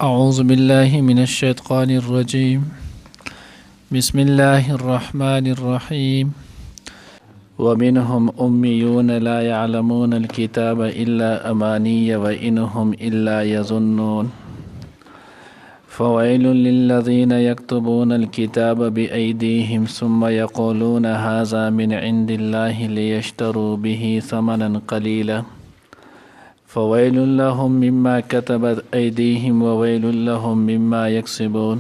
أعوذ بالله من الشيطان الرجيم. بسم الله الرحمن الرحيم. ومنهم أميون لا يعلمون الكتاب إلا أماني وإنهم إلا يظنون. فويل للذين يكتبون الكتاب بأيديهم ثم يقولون هذا من عند الله ليشتروا به ثمنا قليلا فويل لهم مما كتبت أيديهم وويل لهم مما يكسبون.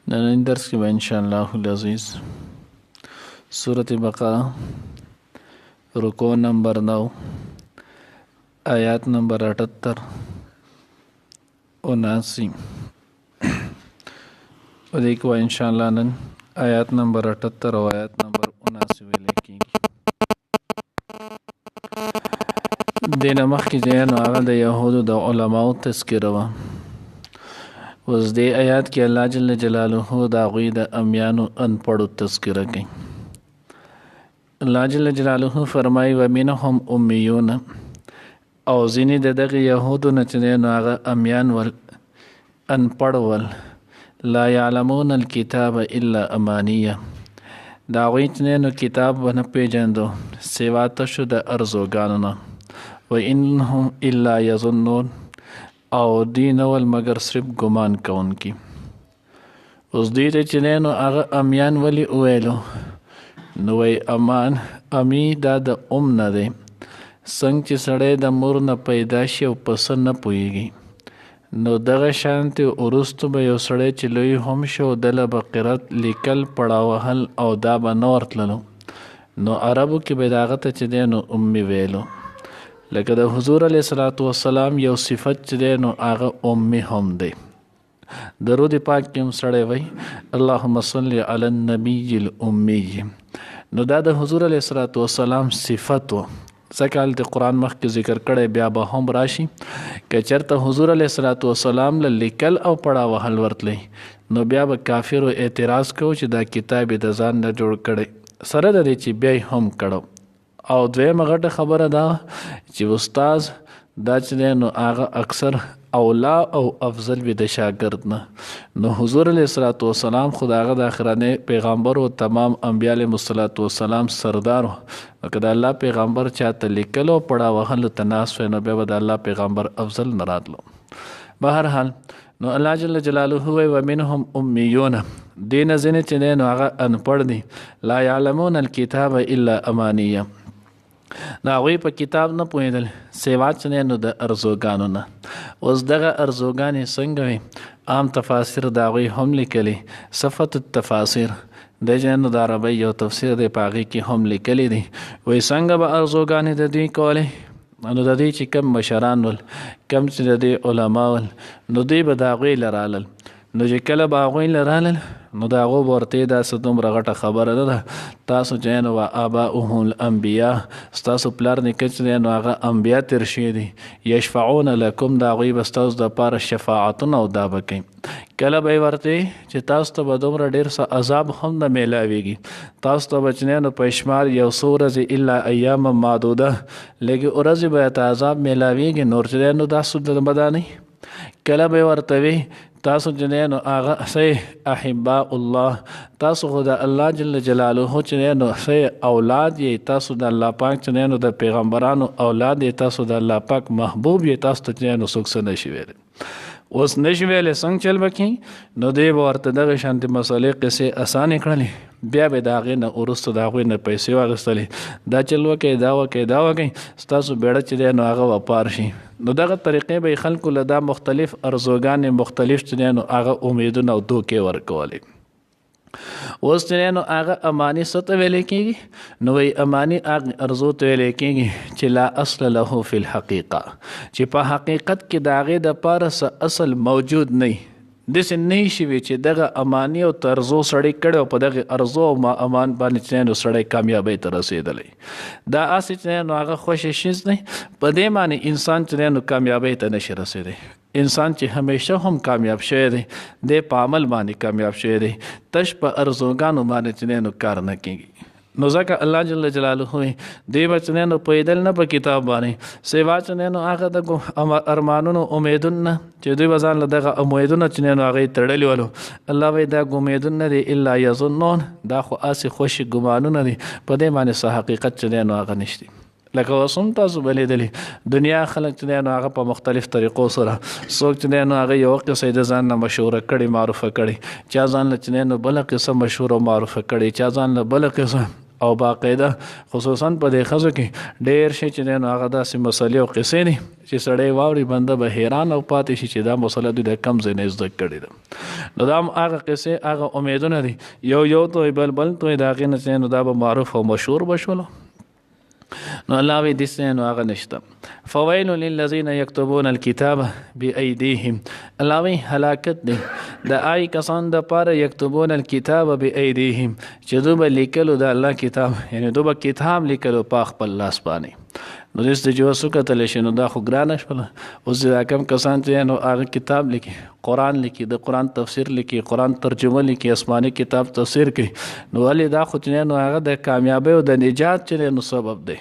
نن درس کې ان شاء الله العزيز سورة بقرة رکوع نمبر 9 آیات نمبر 78 79 ودیکو ان شاء الله نن آیات نمبر 78 او آیات نمبر 79 ویل کېږي. دینه مخکې ځای نو هغه د یهودو د علماو تذکره وه. اوس دې آیات کې الله جل جلاله د هغوی د امیانو انپړو تذکره کوي. الله جل جلاله فرمایي ومنهم امیون، او ځینې د دغه یهودو نه چې دی نو هغه امیان ول، انپړ ول، لا یعلمون الکتاب الا امانیه، د هغوی چې دی نو کتاب ونه پیژندو سوا تشو د ارزوګانو نه، و انهم الا یظنون، او دی نول مگر صرف ګمان کوونکي. اوس دوی ته چې دی نو هغه امیان ولې وویلو؟ نو وی امی دا د نه دی. څنګه چې سړی د مور نه پیدا شي او پسه نه پوهېږي، نو دغه شانتې وروستو به یو سړی چې لوی هم شو دله به قرات لیکل پړه وهل او دا به نه ورتللو، نو عربو کې به د هغه ته چې دی نو امي ویلو. لکه د حضور علیه الصلاة والسلام یو صفت چې دی نو هغه امي هم دی. درود پاک کې هم سړی وی اللهم صل علی النبی الامی، نو دا د حضور علیه الصلاة والسلام صفت و. ځکه هلته قرآن مخکې ذکر کړی، بیا به هم راشي که چېرته حضور علیه الصلاة والسلام له لیکل او پړه وهل ورتلی، نو بیا به کافرو اعتراض کو چې دا کتاب یې د ځان نه جوړ کړی، سره د دې چې بیا هم کړو. او دویمه غټه خبره دا چې استاز دا چې دی نو هغه اکثر اولا او افضل وي د شاګرد نه. نو حضور علیه الصلاة والسلام خو د هغه د آخرنی پیغمبر و، تمام انبیا علیهم الصلاة والسلام سردار و. نو که د الله پیغمبر چاته لیکلو پړه وهلو ته ناست وی، نو بیا به د الله پیغمبر افضل نه راتلو. بهرحال نو الله جل جلاله وی ومنهم امیون، دې نه ځینې چې دی نو هغه انپړ دي، لا یعلمون الکتاب الا امانیه، د هغوی په کتاب نه پوهېدل سوا چې دی نو د ارزوګانو نه. اوس دغه ارزوګانې څنګه وي؟ عام تفاسیر د هغوی هم لیکلي، صفت التفاسیر د چې نو د عربۍ یو تفسیر دی، په هغې کې هم لیکلی دی. وایي څنګه به ارزوګانې د دوی کولې؟ نو د دوی چې کم مشران ول، کم چې د دوی علما ول، نو دوی به د هغوی له رالل. نو چې کله به هغوی له رالل، نو د هغو به ورته داسې دومره غټه خبره نه ده، تاسو چې نو آباؤهم الانبیا، ستاسو پلار نیکه چې دی نو هغه انبیا تېر شوي دي، یشفعون لکم، د هغوی به ستاسو دپاره شفاعتونه او دا به کوي. کله به یې ورته چې تاسو ته به دومره ډېر څه عذاب هم نه میلاویږي، تاسو ته به چې نو په شمار یو څو ورځې الا ایام معدوده لږې ورځې به ته عذاب میلاویږي، نور چې دی نو داسې به دا نه. کله به یې ورته وي تاسو چې دی نو هغه سی احباء الله، تاسو خو د الله جل جلاله چې دی نو سی اولاد یې، تاسو د الله پاک چې دی نو د پیغمبرانو اولاد یې، تاسو د الله پاک محبوب یې، تاسو ته چې دی نو څوک څه نشي ویلی. اوس نشي ویلی څنګه چل به کوي؟ نو دی به ورته دغه شانتې مسلې قصې اسانې کړلې، بیا به د هغې نه وروسته د هغوی نه پیسې واخیستلې، دا چل وکئ، دا وکئ، دا وکئ، ستاسو بیړه چې دی نو هغه به پار شي. نو دغه طریقې به یې خلکو له دا مختلف ارزوګانې مختلف چې دی نو هغه امیدونه او دوکې ورکولې. اوس چې دی نو هغه اماني څه ته ویلی کېږي؟ نو وایي اماني هغې ارزو ته ویلی کېږي چې لا اصل له فی الحقیقه، چې په حقیقت کې د هغې دپاره څه اصل موجود نه وي. داسې نه شي وي چې دغه اماني او ترزو سړی کړی او په دغه ارزو او امان باندې چې نو سړی کامیابۍ ته رسېدلی. دا هسې چې نو هغه خوښ شیز دی، په دې معنی انسان چې نو کامیابۍ ته نشي رسېدی. انسان چې همیشه هم کامیاب شوی دی، د په عمل باندې کامیاب شوی دی، تش په ارزوګانو باندې چې نو کار نه کېږي. نو ځکه الله جل جلاله دی بچنه پیدل نه په کتاب باندې سیوا چنه هغه د ارمانونو امیدونه چې دوی وزن له دغه امیدونه چې هغه تړلی ولو الله وی دا امیدونه دي الا یظنون دا خو اسی خوش ګمانونه دي په دې باندې صح حقیقت چې هغه نشتی لکه وسم تاسو بلې دنیا خلک چې هغه په مختلف طریقو سره څوک چې هغه یو قصه د ځان نه مشهور کړي معروفه کړي چا ځان له چې بل قصه مشهور او معروفه کړي چا ځان له بل قصه او باقاعده خصوصا په دې خزو کې ډېر شي چې هغه داسې مسلې او قصې دي چې سړی واوري بنده به حیران او پاتې شي چې دا مسله د کم ځای نه زده کړې ده نو دا هغه قصې هغه امیدونه دي یو تو بل تو دا غي نه دا به معروف او مشهور بشولو نو الله وی دسه نو هغه نشته فویل للذین یكتبون الكتاب بأيديهم الله وی هلاکت دی د آی کسان د پاره یكتبون الكتاب بأيديهم چې دوی لیکلو د الله کتاب یعنی دوی کتاب لیکلو په خپل لاس باندې نو دې چې وسو کتل شي نو دا خو ګران شول اوس دا کم کسان چې نو هغه کتاب لیکي قران لیکي د قران تفسیر لیکي قران ترجمه لیکي آسماني کتاب تفسیر کوي نو ولې دا خو چې نو هغه د کامیابی او د نجات چې نو سبب دی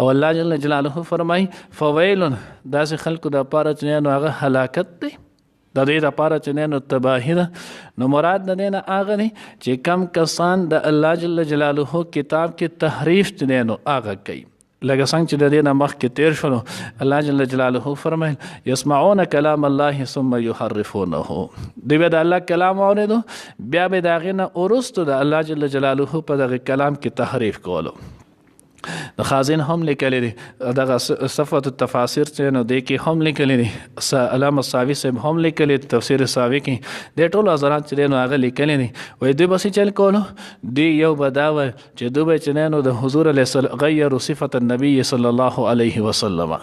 او الله جل جلاله فرمای فویل داسې خلکو د پاره چې نو هغه هلاکت دی د دې لپاره چې نو تباہی ده نو مراد د دې نه هغه نه چې کم کسان د الله جل جلاله کتاب کې تحریف چې نو هغه کوي لکه څنګه چې د دې نه مخکې تیر شولو الله جل جلاله فرمایل يسمعون كلام الله ثم يحرفونه دوی به د الله کلام اوریدو بیا به د هغې نه وروسته د الله جل جلاله په دغه کلام کې تحریف کولو د خازن هم لیکلی دي دغه صفت التفاسیر چې نو دی کې هم لیکلی دي علامه ساوي صاحب هم لیکلی تفسیر ساوي کې د ټولو حضرات چې نو هغه لیکلی دي وایي دوی بسې چل کولو دی یو به دا وایي چې دوی به چې نو د حضور علیه السلام غیر صفت النبی صلی الله علیه وسلم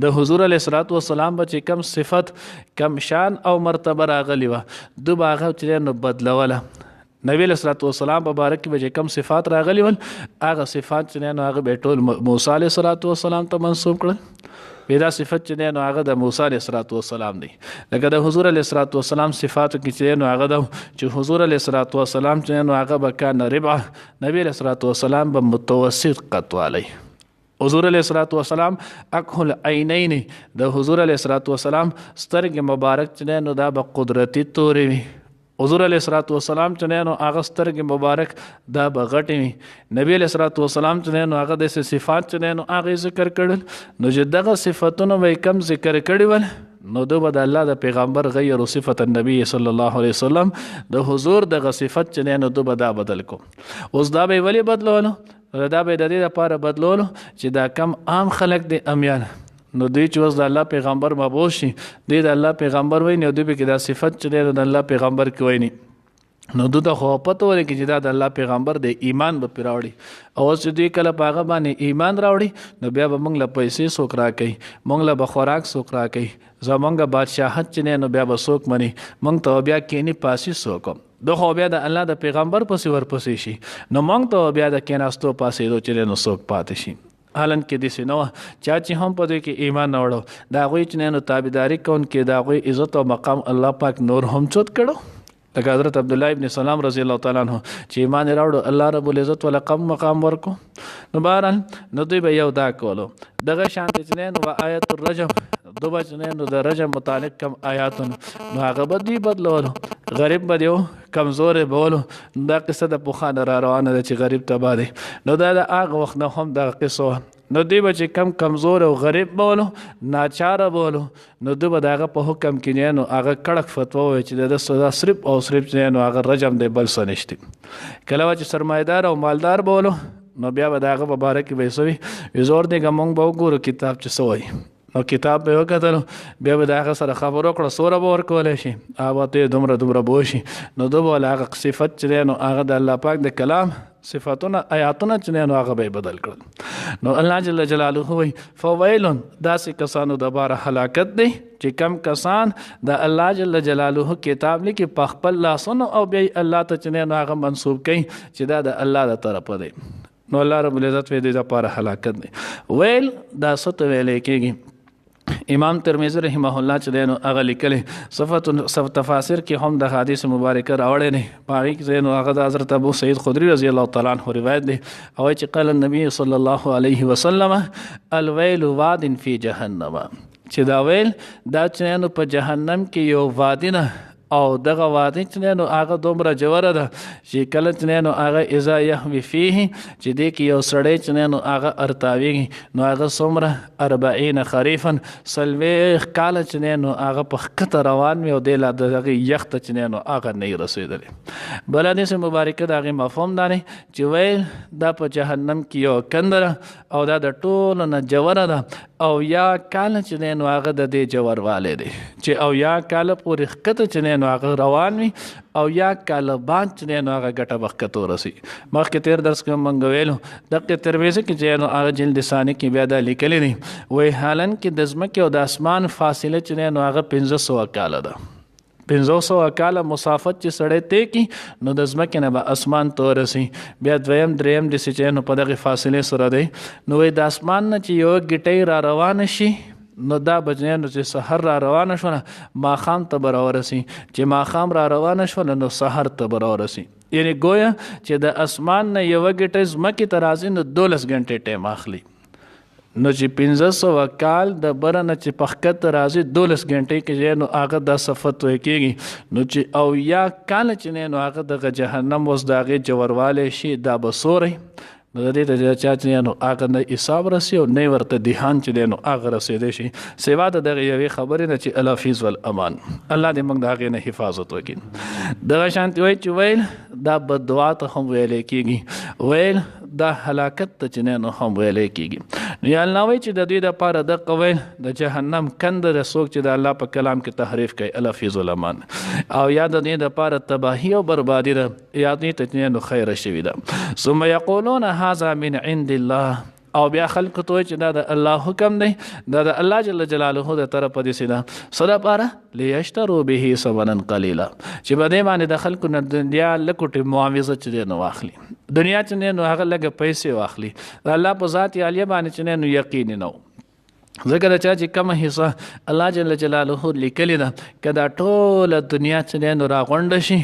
د حضور علیه السلام به چې کم صفت کم شان او مرتبه راغلی وه دوی به هغه چې نو بدلوله نبی علیہ السلام په باره کې به کم صفات راغلي ول هغه صفات چې نو هغه به ټول موسی علیه السلام ته منسوب کړل دا صفت چې نو هغه د موسی علیه السلام دی لکه د حضور علیه السلام صفاتو کې چې نو هغه د چې حضور علیه السلام چې نو هغه به کان ربع نبی علیه السلام به متوسط قد والی حضور علیه السلام اکحل عینین د حضور علیه السلام سترګې مبارک چې نو دا به قدرتی تورې وي حضور علیه السلام چې نو هغه سترګې مبارک دا به غټې وي نبی علیه السلام چې نو هغه داسې صفات چې نو هغه ذکر کړل نو چې دغه صفتونه به کم ذکر کړي ول نو دو به د الله د پیغمبر غیر صفت النبی صلی الله علیه وسلم د حضور دغه صفت چې نو دو به دا بدل کو اوس دا به ولی بدلولو دا به د دې لپاره بدلولو چې دا کم عام خلک دي امیان نو دوی چې اوس د الله پیغمبر مبعوث شي دوی د الله پیغمبر وایي نو دوی به کې دا صفت چې د الله پیغمبر کې وایي نو دوی ته خو پته ولګي چې دا د الله پیغمبر دی ایمان به پرې راوړي او اوس چې دوی کله په هغه باندې ایمان راوړي نو بیا به موږ له پیسې څوک راکوي موږ له به خوراک څوک راکوي زمونږ بادشاهت چې نو بیا به څوک مني موږ ته بیا کینی پاسي څوک د خو بیا د الله د پیغمبر پسې ورپسې شي نو موږ ته بیا د کیناستو پاسې دو چې نو څوک پاتې شي حالن کې داسې نه وه چا چې هم په دوی کې ایمان نه وړو د هغوی چې نو تابعداري کوونکې د هغوی عزت او مقام الله پاک نور هم چوت کړو لکه حضرت عبدالله ابن سلام رضی الله تعالی عنہ چې ایمان راوړو الله رب العزت ولا کم مقام ورکو نو بهرحال نو دوی به یو دا کولو دغه شان چې نو آیت الرجم دوی چې نو د رجم متعلق کم آیاتونه نو هغه به دوی بدلولو غریب به دیو کمزور بولو دا قصه د پوخانه را روانه ده چې غریب تباه دی نو دا د هغه وخت نه هم دغه قصه نو دوی به چې کم کمزور او غریب بولو ناچاره بولو نو دوی به د هغه په حکم کې نو هغه کړک فتوا وایي چې د سزا صرف او صرف نو هغه رجم دی بل څه نشته کله چې سرمایدار او مالدار بولو نو بیا به د هغه په باره کې به سوي زور دی که موږ به وګورو کتاب چې څه وایي نو کتاب به وکتلو بیا به د هغه سره خبرو کړه سوره به ورکولی شي هغه ته دومره بوشي نو دوی به هغه صفت چې دی نو هغه د الله پاک د کلام صفاتونه آیاتونه چې نو هغه به بدل کړل نو الله جل جلاله وایي فویل داسې کسانو دپاره هلاکت دی چې کم کسان د الله جل جلاله کتاب لیکي په خپل لاسونو او بیا الله ته چې نو هغه منسوب کوي چې دا د الله د طرفه دی نو الله رب العزت وایي د دې دپاره هلاکت دی ویل دا څه ته ویلی کېږي امام ترمذی رحمه الله چې دینو هغه لیکلي صفات تفاسیر کې هم د حدیث مبارکه راوړی دی باغی کې دینو هغه د حضرت ابو سعید خدری رضی الله تعالی عنہ روایت دی او چې قال النبي صلی الله علیه وسلم الویل واد فی جهنم چې دا ویل دا چې په جهنم کې یو وادي نه او دغه وادي چې نو هغه دومره جوړه ده چې کله چې نو هغه اذا يهوي فيه چې دې کې یو سړی چې نو هغه ارتاوي نو هغه څومره 40 خریفا سلويخ کال چې نو هغه په خطه روان وي او د دغه یخت چې نو هغه نه رسیدلی بل حدیث مبارکه دغه مفهوم دی چې ویل دا په جهنم کې یو کندره او دا د ټولو نه جوړه ده او یا کال چې نو هغه د دې جوړواله دی چې او یا کال پورې خطه چې نو هغه روان وي او یا کاله بعد چې نو هغه ګټه وخت ورسي مخکې تیر درس کې مونږ ویلو دغه ترویزه کې چې نو هغه جلد ثاني کې بیا دا لیکلي دي وای حالن کې د ځمکې او د اسمان فاصله چې نو هغه 1500 کاله ده 1500 کاله مسافت چې سړی ته کی نو د ځمکې نه به اسمان ته ورسي بیا دریم د چې نو په دغه فاصله سره دی نو د اسمان نه چې یو ګټي را روان شي نو دا بجنانو چې سحر را روانه شونه ماخام ته برورسي چې ماخام را روانه شونه نو سحر ته برورسي یعنی گویا چې د اسمان نه یو ګټه زمکه ترازی نو 12 غنټه ټیم اخلي نو چې 1500 کال د برنه چې پخکت راځي 12 غنټه کې نو هغه د صفت وای کېږي نو چې او یا کال چې نو هغه د جهنم وس داغه جوړواله شي دا بصوري نو د دې ته چې نو هغه نه حساب راسي او نه ورته دهان چې نو هغه رسیدي شي سیوا د دغه یوې خبرې نه چې الافیز والامان الله دې موږ د هغه نه حفاظت وکړي دغه شانتي وای چې ویل دا بدعا ته هم ویل کېږي ویل دا هلاکت ته چې نو هم ویل کېږي نو یا الله وای چې د دې لپاره د قویل د جهنم کند رسوک چې د الله په کلام کې تحریف کوي الافیز والامان او یا د دې لپاره تباہی او بربادی ده یا دې ته نو خیر شوی ده ثم یقولون هذا من عند الله او بیا خلق ته چې دا د الله حکم دی دا د الله جل جلاله د طرف دي سیدا صدا پاره ليشتروا به ثمنا قليلا چې بده باندې د خلق نه دنیا لکټه معاوضه چې نو واخلي دنیا چې نو هغه لګ پیسې واخلي الله په ذات عالیه باندې چې نو یقین نو ذکر چا چې کوم حصہ الله جل جلاله لیکلی دا کدا ټول دنیا چې نو راغونډ شي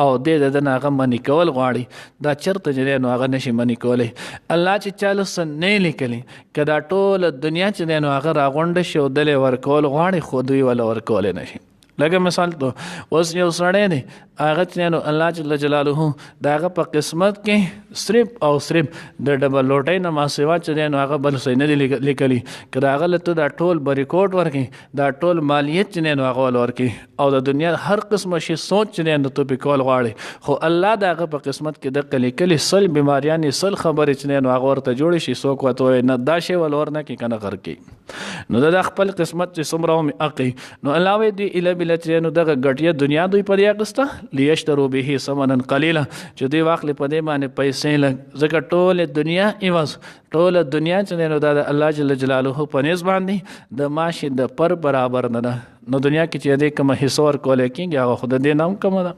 او د دې هغه منی کول غواړي دا چرته چې نو هغه نشي منی کولای الله چې چاله سن نه لیکلی کدا ټول دنیا چې نو هغه راغونډ شي او دلې ورکول غواړي خو دوی ولا ورکول نه شي لکه مثال ته اوس یو سړی دی هغه چې نو الله جل جلاله داغه په قسمت کې صرف او صرف د ډبل لوټۍ نه ما سیوا چې نو هغه بل څه نه لیکلی کدا هغه له دا ټول بریکوټ ورکي دا ټول مالیت چې نو هغه ورکي او د دنیا هر قسم شي سوچ چې نو ته په کول غواړي خو الله داغه په قسمت کې د کلی سل بیماریاں سل خبرې چې نو هغه ورته جوړ شي څوک وته نه دا شی ول ورنه کې کنه غر کې نو د خپل قسمت چې سمره هم اقي نو الله دې اله بل نو دغه غټیه دنیا دوی په دې اقسته لیشترو به ثمنا قليلا چې دوی واخلې په دې باندې پیسې لګ زکه ټول دنیا ایواز ټول دنیا چې نو د الله جل جلاله په نس باندې د ماشي د پر برابر نه نو دنیا کې چې دې کوم حصہ ور کول کېږي هغه خود دې نام کوم ده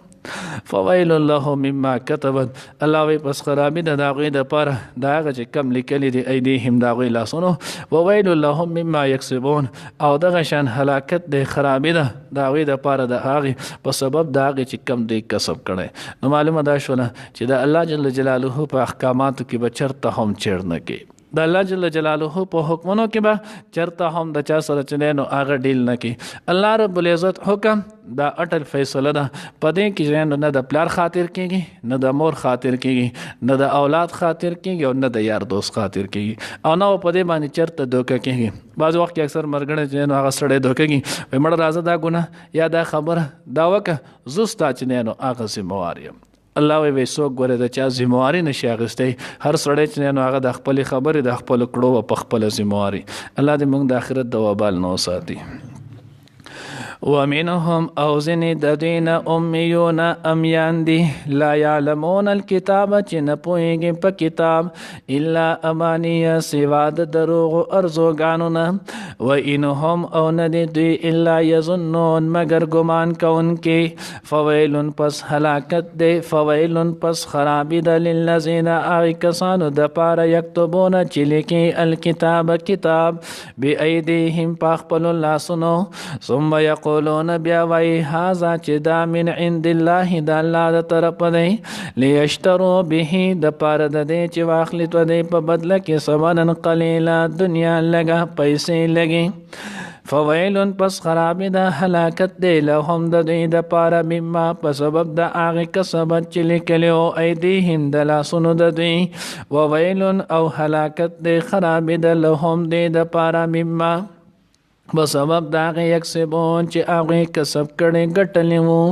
فویل الله مما كتبت الله وی پس خرابې د داغې د پر داغه چې کم لیکلي دی ایدیهم داغې لاسونو وویل الله مما یکسبون او دغه شان هلاکت د خرابې ده داغې د پر د هغه په سبب داغه چې کم دی کسب کړي نو معلومه ده شونه چې د الله جل جلاله په احکاماتو کې بچرته هم چیرنه کې د الله جل جلاله په حکمونو کې به چرته هم د چا سره چې نو هغه ډیل نه کی الله رب العزت حکم دا اٹل فیصله ده پدې کې نه د پلار خاطر کېږي نه د مور خاطر کېږي نه د اولاد خاطر کېږي او نه د یار دوست خاطر کېږي او نو پدې باندې چرته دوکه کېږي بعض وخت کې اکثر مرګنه چې نو هغه سړی دوکه کېږي مړ راځه دا ګناه یا دا خبره دا وکه زستا چې نو هغه سیمواریم الله وی څوک ګوره د چا ذمہواری نشي اخیستی هر سړی چې نو هغه د خپل خبرې د خپل کړو په خپل ذمہواری الله دې موږ د آخرت د وبال نو ساتي ومنهم اوزن ددین امیون امیان دی لا یعلمون الكتاب چې نه پوهیږي په کتاب الا امانیه سوا د دروغ ارزوګانو نه و انهم او نه دوی الا یظنون مگر ګمان کوونکې فویل پس هلاکت دی فویل پس خرابی د للذین هغه کسانو د پاره یکتبون چې لیکي الکتاب کتاب بأیدیهم په خپلو لاسونو ثم یقولون بیا وایي هذا چې دا من عند الله د الله د طرفه دی لیشترو به د پاره د دې چې واخلي تو دی په بدله کې ثمنا قلیلا دنیا لګه پیسې لګي فویلن پس خراب د هلاکت دی لهم د دوی د پاره مما په سبب د هغه کسبت چې لیکلو ایدیهم د لاسونو د دوی وویلن او هلاکت دی خراب د لهم دی د پاره مما په سبب د هغه یکسبون چې هغه کسب کړي ګټلې وو